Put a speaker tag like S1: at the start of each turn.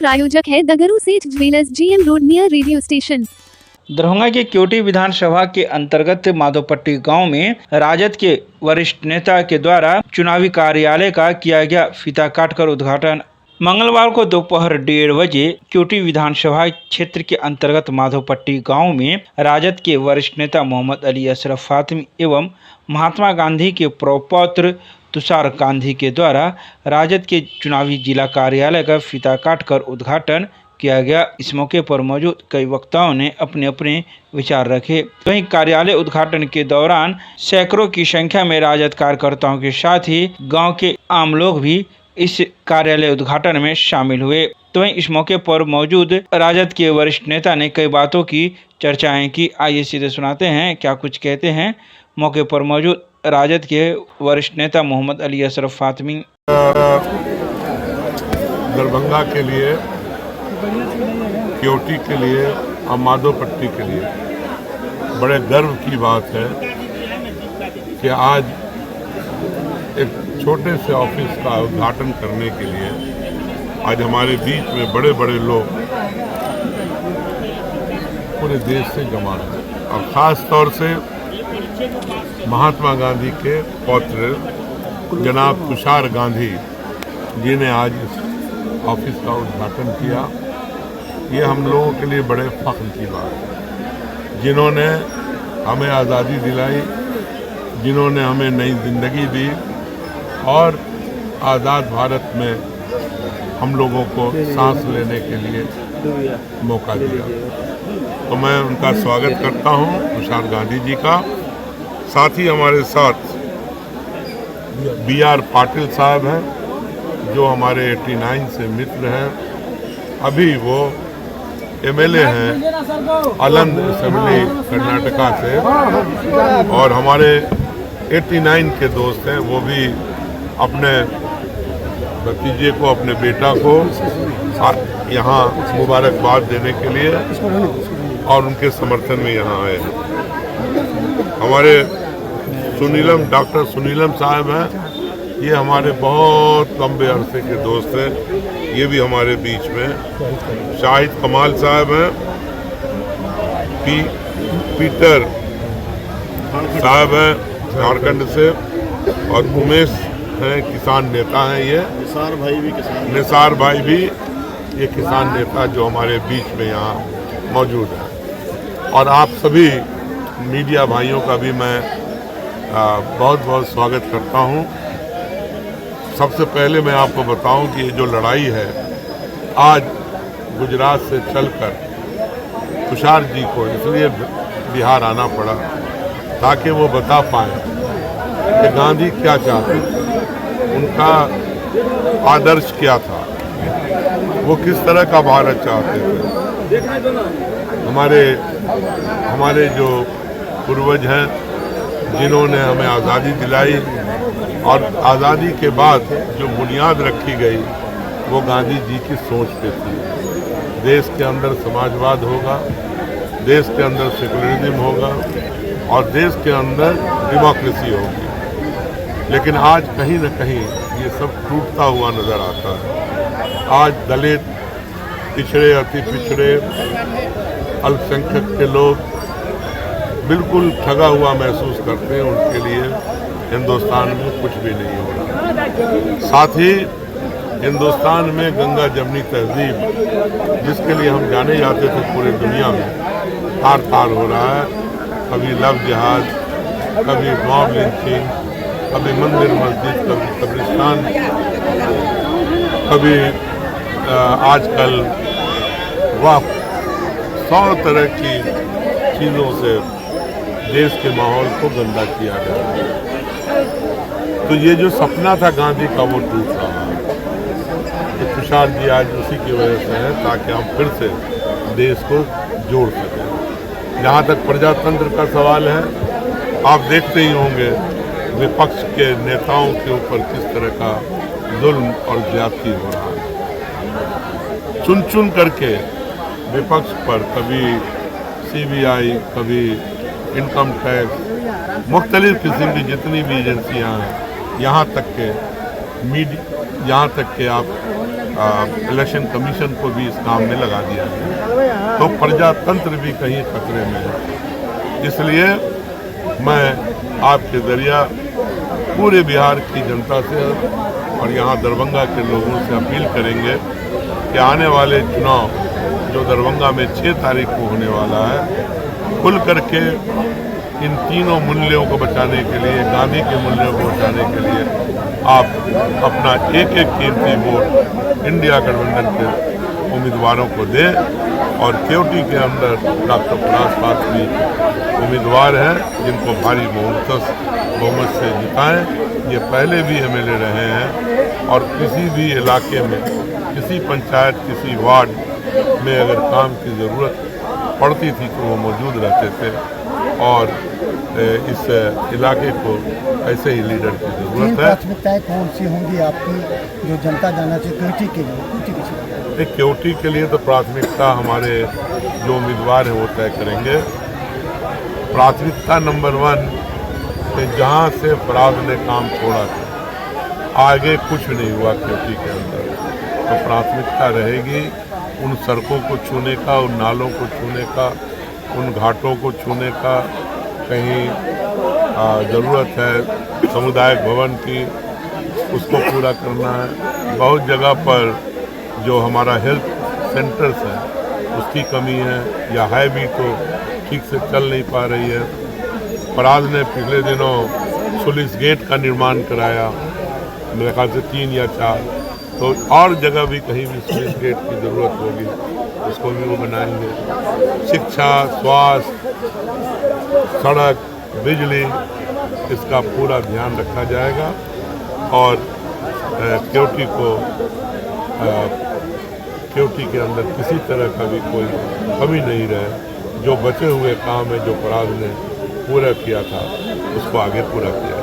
S1: प्रायोजक है दगरू सेठ jewellers, GM road near radio station.
S2: Darbhanga के क्योटी विधानसभा के अंतर्गत माधोपट्टी गांव में राजद के वरिष्ठ नेता के द्वारा चुनावी कार्यालय का किया गया फीता काटकर उद्घाटन। मंगलवार को दोपहर 1:30 बजे क्योटी विधानसभा क्षेत्र के अंतर्गत माधोपट्टी गांव में राजद के वरिष्ठ नेता मोहम्मद अली अशरफ फातिमी एवं महात्मा गांधी के प्रपौत्र तुषार गांधी के द्वारा राजद के चुनावी जिला कार्यालय का फीता काटकर उद्घाटन किया गया। इस मौके पर मौजूद कई वक्ताओं ने अपने अपने विचार रखे। वहीं कार्यालय उद्घाटन के दौरान सैकड़ों की संख्या में राजद कार्यकर्ताओं के साथ ही गांव के आम लोग भी इस कार्यालय उद्घाटन में शामिल हुए। तो वहीं इस मौके पर मौजूद राजद के वरिष्ठ नेता ने कई बातों की चर्चाएं की। आइए सीधे सुनाते हैं क्या कुछ कहते हैं मौके पर मौजूद राजद के वरिष्ठ नेता मोहम्मद अली अशरफ फातिमी।
S3: दरभंगा के लिए, क्योटी के लिए और माधोपट्टी के लिए बड़े गर्व की बात है कि आज एक छोटे से ऑफिस का उद्घाटन करने के लिए आज हमारे बीच में बड़े बड़े लोग पूरे देश से जमा हैं और ख़ास तौर से महात्मा गांधी के पौत्र जनाब तुषार गांधी जी ने आज इस ऑफिस का उद्घाटन किया। ये हम लोगों के लिए बड़े फख्र की बात है, जिन्होंने हमें आज़ादी दिलाई, जिन्होंने हमें नई ज़िंदगी दी और आज़ाद भारत में हम लोगों को सांस लेने के लिए मौका दिया। तो मैं उनका स्वागत करता हूं, तुषार गांधी जी का। साथ ही हमारे साथ BR पाटिल साहब हैं जो हमारे 89 से मित्र हैं। अभी वो MLA हैं आलंद असेंबली कर्नाटका से और हमारे 89 के दोस्त हैं। वो भी अपने भतीजे को, अपने बेटा को यहाँ मुबारकबाद देने के लिए और उनके समर्थन में यहाँ आए हैं। हमारे डॉक्टर सुनीलम साहब हैं, ये हमारे बहुत लंबे अरसे के दोस्त हैं, ये भी हमारे बीच में। शाहिद कमाल साहब हैं, पीटर साहब हैं झारखंड से और उमेश हैं, किसान नेता हैं। ये निसार भाई भी ये किसान नेता जो हमारे बीच में यहाँ मौजूद है। और आप सभी मीडिया भाइयों का भी मैं बहुत बहुत स्वागत करता हूँ। सबसे पहले मैं आपको बताऊं कि ये जो लड़ाई है, आज गुजरात से चलकर तुषार जी को इसलिए बिहार आना पड़ा ताकि वो बता पाए कि गांधी क्या चाहते थे, उनका आदर्श क्या था, वो किस तरह का भारत चाहते थे। हमारे जो पूर्वज हैं जिन्होंने हमें आज़ादी दिलाई और आज़ादी के बाद जो बुनियाद रखी गई वो गांधी जी की सोच पे थी। देश के अंदर समाजवाद होगा, देश के अंदर सेकुलरिज्म होगा और देश के अंदर डेमोक्रेसी होगी। लेकिन आज कहीं न कहीं ये सब टूटता हुआ नज़र आता है। आज दलित, पिछड़े, अति पिछड़े, अल्पसंख्यक के लोग बिल्कुल ठगा हुआ महसूस करते हैं। उनके लिए हिंदुस्तान में कुछ भी नहीं हो रहा। साथ ही हिंदुस्तान में गंगा जमनी तहजीब जिसके लिए हम जाने जाते थे पूरी दुनिया में, तार तार हो रहा है। कभी लव जिहाद, कभी मॉब लिंचिंग, कभी मंदिर मस्जिद, कभी कब्रिस्तान, कभी आजकल वह 100 तरह की चीज़ों से देश के माहौल को गंदा किया जा रहा है। तो ये जो सपना था गांधी का वो टूट रहा है। तो तुषार जी आज उसी की वजह से है ताकि हम फिर से देश को जोड़ सकें। जहाँ तक प्रजातंत्र का सवाल है, आप देखते ही होंगे विपक्ष के नेताओं के ऊपर किस तरह का जुल्म और ज्यादती हो रहा है। चुन चुन करके विपक्ष पर कभी CBI, कभी इनकम टैक्स, मुख्तलिफ किस्म की जितनी भी एजेंसियां हैं, यहाँ तक के आप इलेक्शन कमीशन को भी इस काम में लगा दिया गया, तो प्रजातंत्र भी कहीं खतरे में है। इसलिए मैं आपके जरिया पूरे बिहार की जनता से और यहाँ दरभंगा के लोगों से अपील करेंगे कि आने वाले चुनाव जो दरभंगा में 6 तारीख को होने वाला है, खुल करके इन तीनों मूल्यों को बचाने के लिए, गांधी के मूल्यों को बचाने के लिए आप अपना एक एक कीमती वोट इंडिया गठबंधन के उम्मीदवारों को दें। और केवटी के अंदर डॉक्टर परास पासवान उम्मीदवार हैं जिनको भारी बहुमत से जिताएं। ये पहले भी एमएलए रहे हैं और किसी भी इलाके में, किसी पंचायत, किसी वार्ड में अगर काम की ज़रूरत पड़ती थी तो वो मौजूद रहते थे। और इस इलाके को ऐसे ही लीडर की ज़रूरत है।
S4: प्राथमिकताएं कौन सी होंगी आपकी जो जनता जानना चाहिए केवटी के लिए?
S3: केवटी के लिए तो प्राथमिकता हमारे जो उम्मीदवार हैं वो तय करेंगे। प्राथमिकता नंबर 1 जहाँ से फराज ने काम छोड़ा था, आगे कुछ नहीं हुआ केवटी के अंदर, तो प्राथमिकता रहेगी उन सड़कों को छूने का, उन नालों को छूने का, उन घाटों को छूने का। कहीं ज़रूरत है सामुदायिक भवन की, उसको पूरा करना है। बहुत जगह पर जो हमारा हेल्थ सेंटर्स है उसकी कमी है या है भी तो ठीक से चल नहीं पा रही है। फराज ने पिछले दिनों सुलिस गेट का निर्माण कराया, मेरे ख्याल से 3 या 4, तो और जगह भी कहीं भी सुलिस गेट की ज़रूरत होगी, उसको भी वो बनाएंगे। शिक्षा, स्वास्थ्य, सड़क, बिजली, इसका पूरा ध्यान रखा जाएगा और केवटी के अंदर किसी तरह का भी कोई कमी नहीं रहे। जो बचे हुए काम है जो फराज ने पूरा किया था उसको आगे पूरा किया।